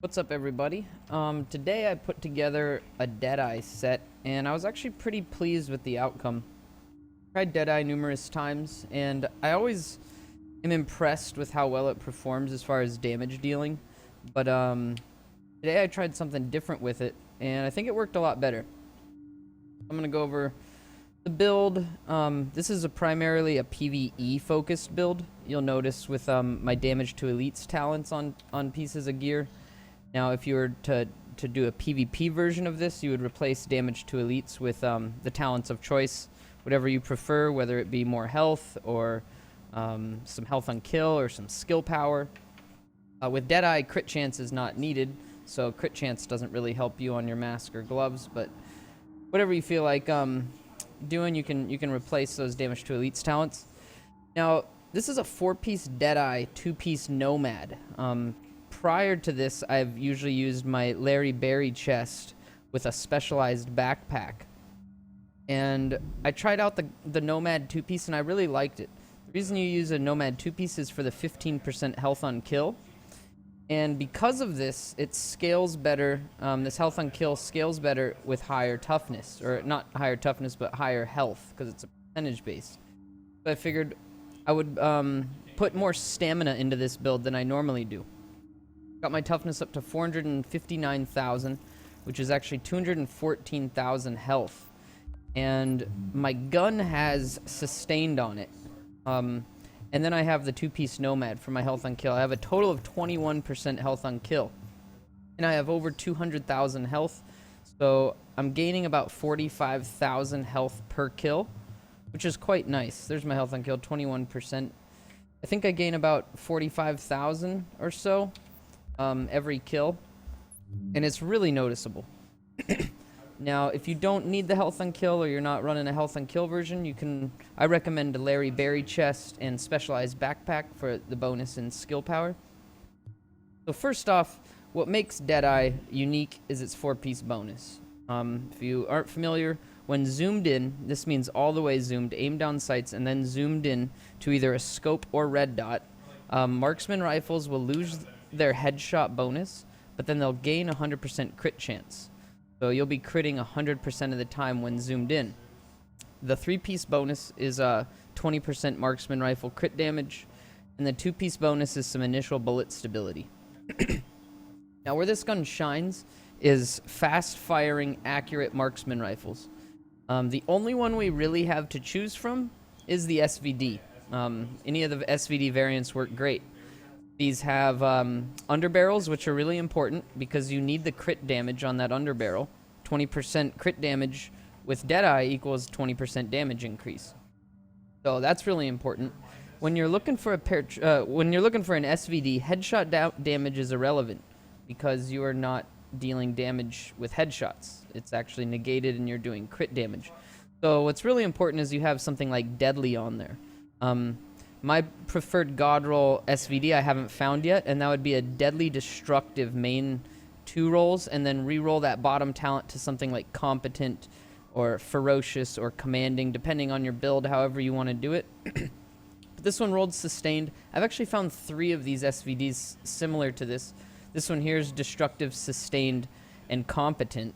What's up, everybody? Today I put together a DeadEYE set, and I was actually pretty pleased with the outcome. Tried DeadEYE numerous times, and I always am impressed with how well it performs as far as damage dealing. But today I tried something different with it, and I think it worked a lot better. I'm gonna go over the build. This is primarily a PvE focused build. You'll notice with my damage to elites talents on pieces of gear. Now, if you were to do a PvP version of this, you would replace damage to elites with the talents of choice, whatever you prefer, whether it be more health or some health on kill or some skill power. With DeadEYE, crit chance is not needed, so crit chance doesn't really help you on your mask or gloves, but whatever you feel like doing, you can replace those damage to elites talents. Now, this is a 4-piece DeadEYE, 2-piece Nomad. Prior to this, I've usually used my Larry Berry chest with a specialized backpack. And I tried out the Nomad 2-piece, and I really liked it. The reason you use a Nomad 2-piece is for the 15% health on kill. And because of this, it scales better. This health on kill scales better with higher toughness. Or not higher toughness, but higher health, because it's a percentage base. So I figured I would put more stamina into this build than I normally do. Got my toughness up to 459,000, which is actually 214,000 health. And my gun has sustained on it. And then I have the 2-piece Nomad for my health on kill. I have a total of 21% health on kill. And I have over 200,000 health. So I'm gaining about 45,000 health per kill, which is quite nice. There's my health on kill, 21%. I think I gain about 45,000 or so. Every kill, and it's really noticeable. Now, if you don't need the health on kill or you're not running a health on kill version, I recommend a Larry Berry chest and specialized backpack for the bonus in skill power. So first off, what makes DeadEYE unique is its 4-piece bonus. If you aren't familiar, when zoomed in, this means all the way zoomed, aimed down sights, and then zoomed in to either a scope or red dot, marksman rifles will lose their headshot bonus, but then they'll gain 100% crit chance. So you'll be critting 100% of the time when zoomed in. The 3-piece bonus is 20% marksman rifle crit damage, and the 2-piece bonus is some initial bullet stability. Now, where this gun shines is fast-firing, accurate marksman rifles. The only one we really have to choose from is the SVD. Any of the SVD variants work great. These have underbarrels, which are really important because you need the crit damage on that underbarrel. 20% crit damage with DeadEYE equals 20% damage increase. So that's really important. When you're looking for an SVD, headshot damage is irrelevant because you are not dealing damage with headshots. It's actually negated and you're doing crit damage. So what's really important is you have something like DeadEYE on there. My preferred god roll SVD I haven't found yet, and that would be a deadly destructive main 2 rolls, and then re-roll that bottom talent to something like competent or ferocious or commanding, depending on your build, however you want to do it. But this one rolled sustained. I've actually found 3 of these SVDs similar to this. This one here is destructive, sustained, and competent.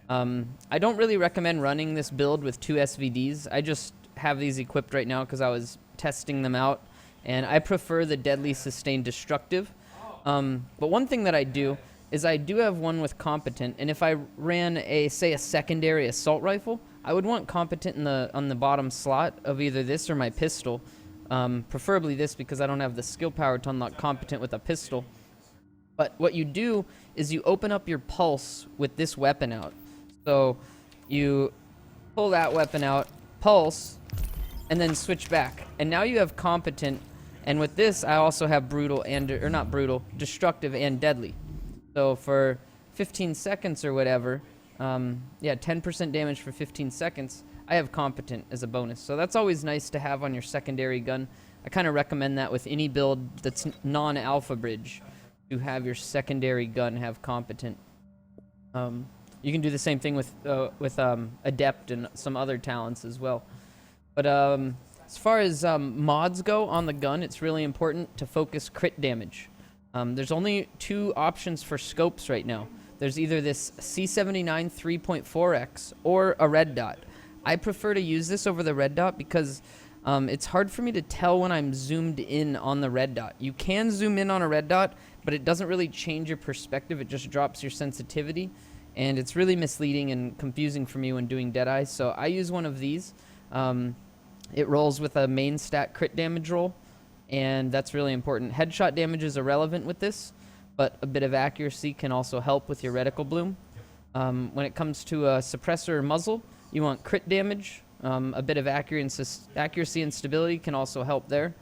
I don't really recommend running this build with 2 SVDs. I just have these equipped right now because I was testing them out, and I prefer the deadly sustained destructive. But one thing that I do is I do have one with competent, and if I ran a secondary assault rifle, I would want competent on the bottom slot of either this or my pistol. Preferably this because I don't have the skill power to unlock competent with a pistol. But what you do is you open up your pulse with this weapon out. So you pull that weapon out, pulse, and then switch back. And now you have competent, and with this I also have brutal or not brutal, destructive and deadly. So for 15 seconds or whatever, 10% damage for 15 seconds, I have competent as a bonus. So that's always nice to have on your secondary gun. I kind of recommend that with any build that's non-alpha bridge, to have your secondary gun have competent. You can do the same thing with adept and some other talents as well. But as far as mods go on the gun, it's really important to focus crit damage. There's only 2 options for scopes right now. There's either this C79 3.4x or a red dot. I prefer to use this over the red dot because it's hard for me to tell when I'm zoomed in on the red dot. You can zoom in on a red dot, but it doesn't really change your perspective. It just drops your sensitivity, and it's really misleading and confusing for me when doing DeadEye. So I use one of these. It rolls with a main stat crit damage roll, and that's really important. Headshot damage is irrelevant with this, but a bit of accuracy can also help with your reticle bloom. When it comes to a suppressor or muzzle, you want crit damage. A bit of accuracy and stability can also help there.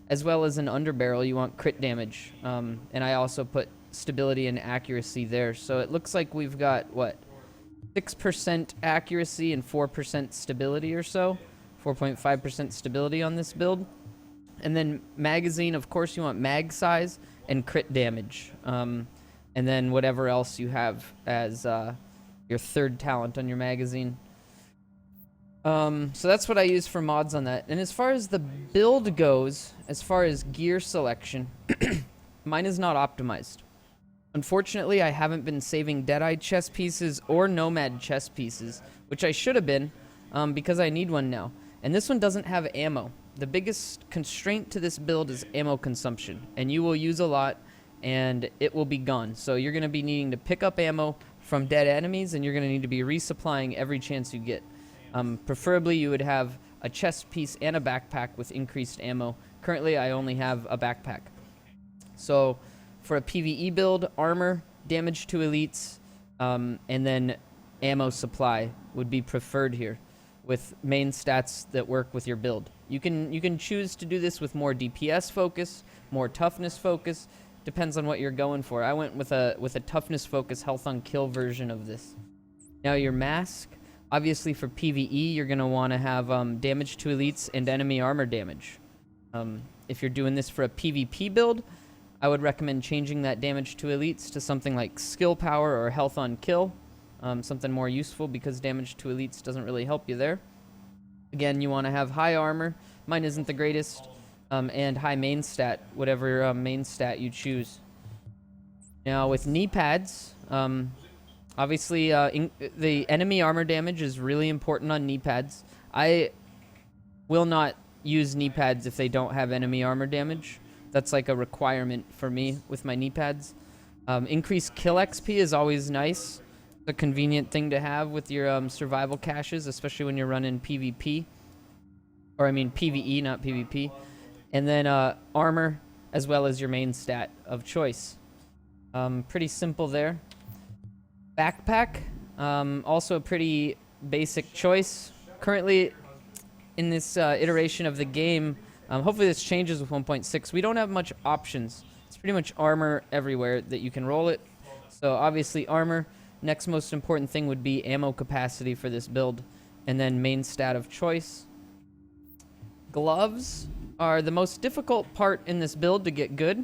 As well as an underbarrel, you want crit damage. And I also put stability and accuracy there. So it looks like we've got, what, 6% accuracy and 4% stability or so. 4.5% stability on this build. And then magazine, of course, you want mag size and crit damage. And then whatever else you have as your third talent on your magazine. So that's what I use for mods on that. And as far as the build goes, as far as gear selection, mine is not optimized. Unfortunately, I haven't been saving DeadEye chest pieces or Nomad chest pieces, which I should have been, because I need one now. And this one doesn't have ammo. The biggest constraint to this build is ammo consumption, and you will use a lot, and it will be gone. So you're going to be needing to pick up ammo from dead enemies, and you're going to need to be resupplying every chance you get. Preferably, you would have a chest piece and a backpack with increased ammo. Currently, I only have a backpack. So for a PvE build, armor, damage to elites, and then ammo supply would be preferred here, with main stats that work with your build. You can choose to do this with more DPS focus, more toughness focus. Depends on what you're going for. I went with a toughness focus, health on kill version of this. Now your mask, obviously for PvE, you're gonna want to have damage to elites and enemy armor damage. If you're doing this for a PvP build, I would recommend changing that damage to elites to something like skill power or health on kill. Something more useful, because damage to elites doesn't really help you there. Again, you want to have high armor. Mine isn't the greatest. And high main stat, whatever main stat you choose. Now with knee pads, obviously the enemy armor damage is really important on knee pads. I will not use knee pads if they don't have enemy armor damage. That's like a requirement for me with my knee pads. Increased kill XP is always nice. A convenient thing to have with your survival caches, especially when you're running PvP. Or I mean PvE, not PvP. And then armor, as well as your main stat of choice. Pretty simple there. Backpack, also a pretty basic choice. Currently, in this iteration of the game, hopefully this changes with 1.6, we don't have much options. It's pretty much armor everywhere that you can roll it. So obviously armor. Next most important thing would be ammo capacity for this build, and then main stat of choice. Gloves are the most difficult part in this build to get good.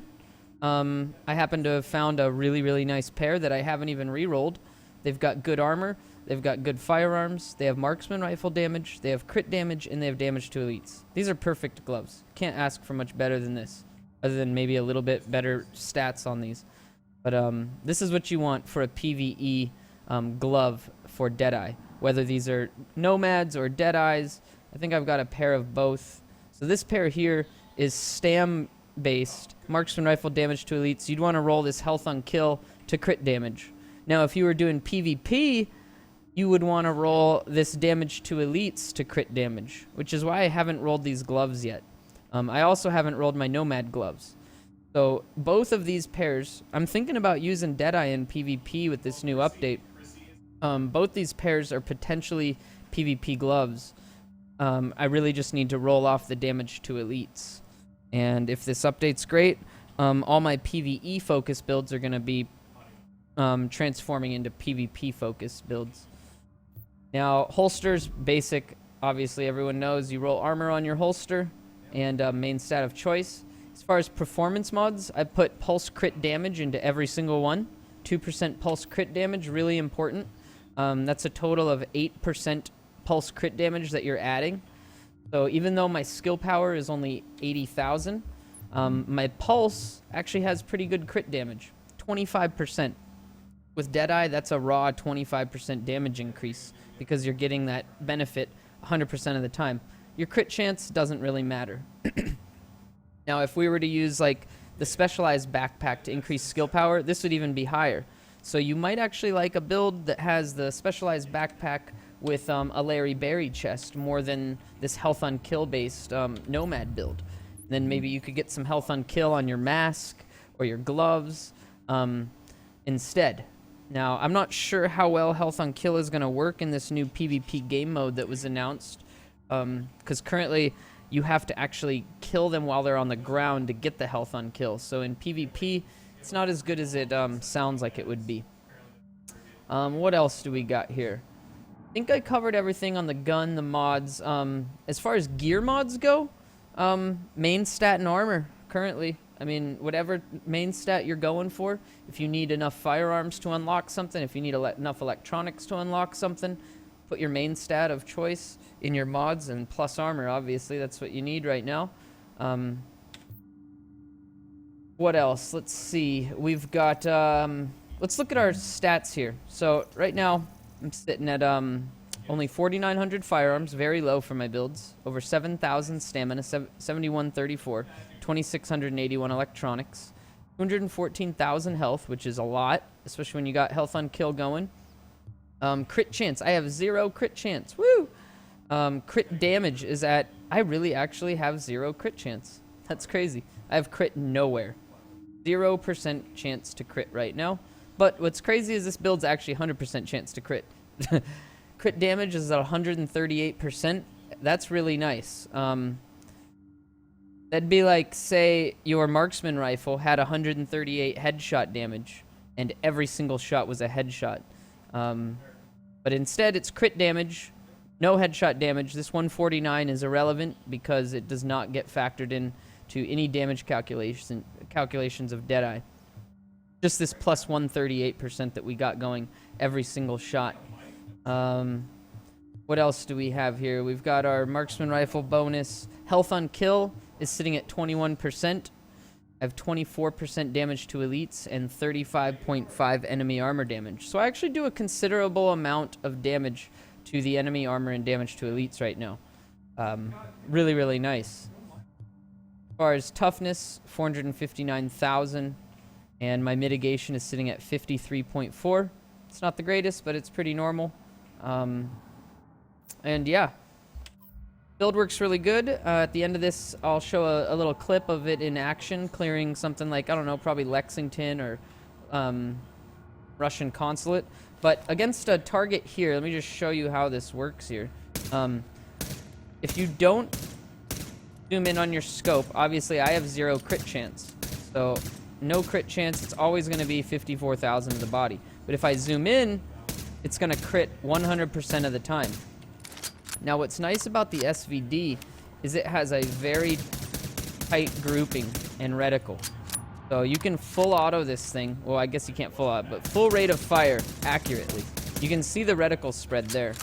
I happen to have found a really nice pair that I haven't even re-rolled. They've got good armor, they've got good firearms, they have marksman rifle damage, they have crit damage, and they have damage to elites. These are perfect gloves. Can't ask for much better than this, other than maybe a little bit better stats on these. But this is what you want for a PvE glove for DeadEye. Whether these are Nomads or DeadEyes, I think I've got a pair of both. So this pair here is stam-based, marksman rifle damage to elites. You'd want to roll this health on kill to crit damage. Now, if you were doing PvP, you would want to roll this damage to elites to crit damage, which is why I haven't rolled these gloves yet. I also haven't rolled my Nomad gloves. So both of these pairs, I'm thinking about using DeadEye in PvP with this new update. Both these pairs are potentially PvP gloves. I really just need to roll off the damage to elites. And if this update's great, all my PvE focused builds are going to be transforming into PvP focused builds. Now, holsters, basic. Obviously, everyone knows you roll armor on your holster and main stat of choice. As far as performance mods, I put pulse crit damage into every single one. 2% pulse crit damage, really important. That's a total of 8% pulse crit damage that you're adding. So even though my skill power is only 80,000, My pulse actually has pretty good crit damage, 25%. With DeadEye, that's a raw 25% damage increase because you're getting that benefit 100% of the time. Your crit chance doesn't really matter. Now, if we were to use like the specialized backpack to increase skill power, this would even be higher. So you might actually like a build that has the specialized backpack with a Larry Berry chest more than this health on kill based nomad build. Then maybe you could get some health on kill on your mask or your gloves instead. Now, I'm not sure how well health on kill is going to work in this new PvP game mode that was announced, because currently you have to actually kill them while they're on the ground to get the health on kill. So in PvP, it's not as good as it sounds like it would be. What else do we got here? I think I covered everything on the gun, the mods. As far as gear mods go, main stat and armor currently. I mean, whatever main stat you're going for, if you need enough firearms to unlock something, if you need enough electronics to unlock something, put your main stat of choice in your mods, and plus armor, obviously, that's what you need right now. What else? Let's see. We've got, let's look at our stats here. So right now, I'm sitting at only 4,900 firearms, very low for my builds. Over 7,000 stamina, 7134, 2,681 electronics, 214,000 health, which is a lot, especially when you got health on kill going. Crit chance, I have 0 crit chance. Woo! Crit damage is at, I really actually have 0 crit chance. That's crazy. I have crit nowhere. 0% chance to crit right now. But what's crazy is this build's actually 100% chance to crit. Crit damage is at 138%. That's really nice. That'd be like, say, your marksman rifle had 138 headshot damage, and every single shot was a headshot. But instead, it's crit damage, no headshot damage. This 149 is irrelevant because it does not get factored in to any damage calculations of DeadEye. Just this plus 138% that we got going every single shot. What else do we have here? We've got our marksman rifle bonus. Health on kill is sitting at 21%. I have 24% damage to elites and 35.5 enemy armor damage. So I actually do a considerable amount of damage to the enemy armor and damage to elites right now. Really, really nice. As far as toughness, 459,000. And my mitigation is sitting at 53.4. It's not the greatest, but it's pretty normal. And yeah, build works really good. At the end of this, I'll show a little clip of it in action, clearing something like, I don't know, probably Lexington or Russian consulate. But against a target here, let me just show you how this works here. If you don't zoom in on your scope, obviously I have 0 crit chance. So no crit chance, it's always going to be 54,000 of the body. But if I zoom in, it's going to crit 100% of the time. Now, what's nice about the SVD is it has a very tight grouping and reticle. So you can full auto this thing. Well, I guess you can't full auto, but full rate of fire accurately. You can see the reticle spread there.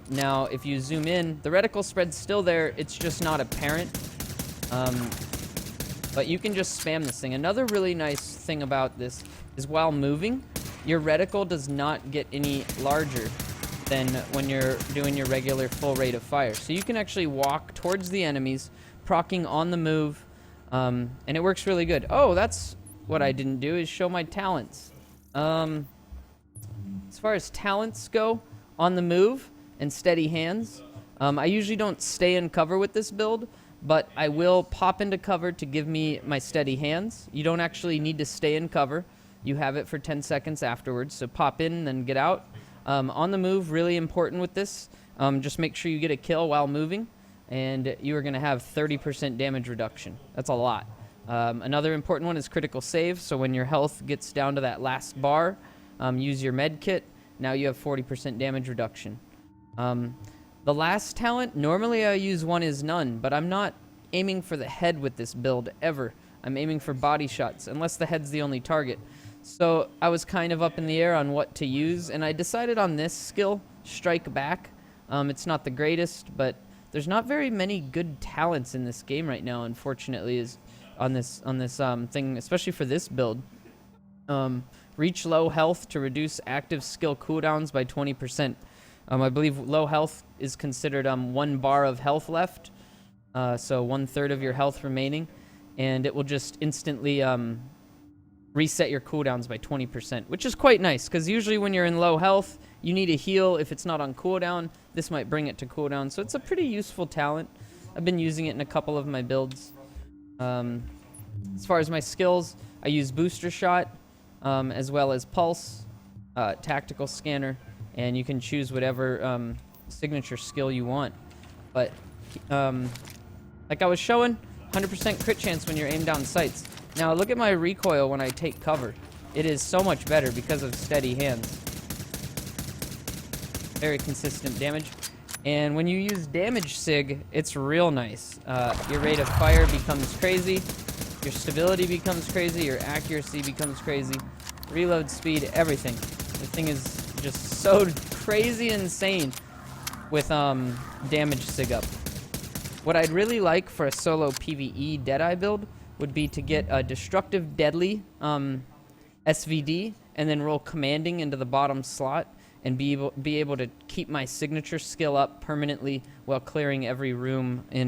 Now, if you zoom in, the reticle spread's still there. It's just not apparent. But you can just spam this thing. Another really nice thing about this is while moving, your reticle does not get any larger than when you're doing your regular full rate of fire. So you can actually walk towards the enemies, proccing on the move, and it works really good. Oh, that's what I didn't do, is show my talents. As far as talents go, on the move and steady hands, I usually don't stay in cover with this build, but I will pop into cover to give me my steady hands. You don't actually need to stay in cover. You have it for 10 seconds afterwards, so pop in and then get out. On the move, really important with this. Just make sure you get a kill while moving, and you are going to have 30% damage reduction. That's a lot. Another important one is critical save, so when your health gets down to that last bar, use your med kit. Now you have 40% damage reduction. The last talent, normally I use one is none, but I'm not aiming for the head with this build ever. I'm aiming for body shots, unless the head's the only target. So I was kind of up in the air on what to use, and I decided on this skill, Strike Back. It's not the greatest, but there's not very many good talents in this game right now, unfortunately, is on this thing, especially for this build. Reach low health to reduce active skill cooldowns by 20%. I believe low health is considered 1 bar of health left, so 1/3 of your health remaining, and it will just instantly reset your cooldowns by 20%, which is quite nice, because usually when you're in low health, you need a heal. If it's not on cooldown, this might bring it to cooldown, so it's a pretty useful talent. I've been using it in a couple of my builds. As far as my skills, I use Booster Shot, as well as Pulse, Tactical Scanner, and you can choose whatever signature skill you want. But like I was showing, 100% crit chance when you're aimed down sights. Now look at my recoil when I take cover. It is so much better because of steady hands. Very consistent damage. And when you use damage sig, it's real nice. Your rate of fire becomes crazy. Your stability becomes crazy. Your accuracy becomes crazy. Reload speed, everything. The thing is just so crazy insane with damage sig up. What I'd really like for a solo PvE DeadEye build would be to get a Destructive Deadly SVD and then roll Commanding into the bottom slot and be able to keep my signature skill up permanently while clearing every room in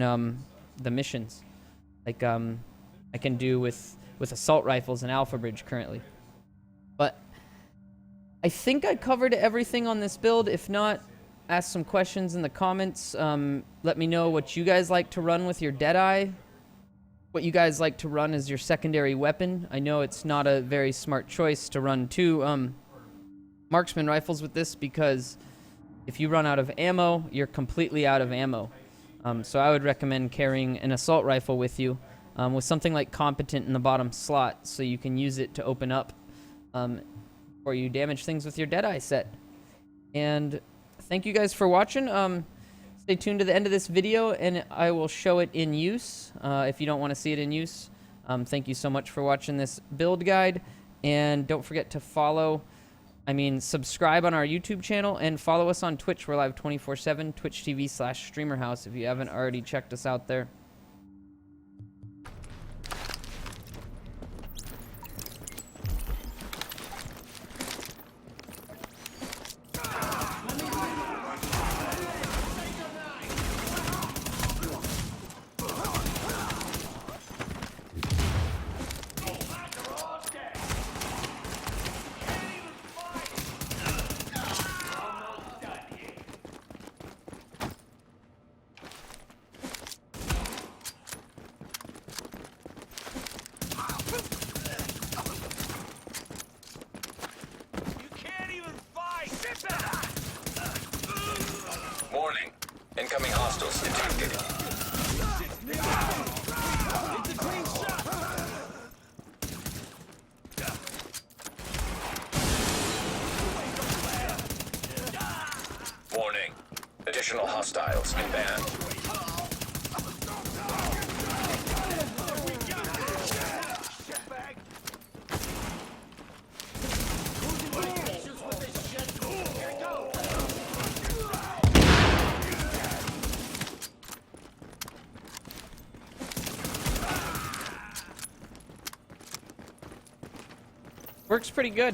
the missions, like I can do with assault rifles and Alpha Bridge currently. But I think I covered everything on this build. If not, ask some questions in the comments. Let me know what you guys like to run with your DeadEye, what you guys like to run as your secondary weapon. I know it's not a very smart choice to run 2 marksman rifles with this, because if you run out of ammo, you're completely out of ammo. So I would recommend carrying an assault rifle with you, with something like Competent in the bottom slot, so you can use it to open up or you damage things with your DeadEye set. And thank you guys for watching. Stay tuned to the end of this video, and I will show it in use if you don't want to see it in use. Thank you so much for watching this build guide, and don't forget to subscribe on our YouTube channel and follow us on Twitch. We're live 24/7, Twitch TV/StreamerHouse if you haven't already checked us out there. Warning. Incoming hostiles detected. Warning. Additional hostiles inbound. Works pretty good.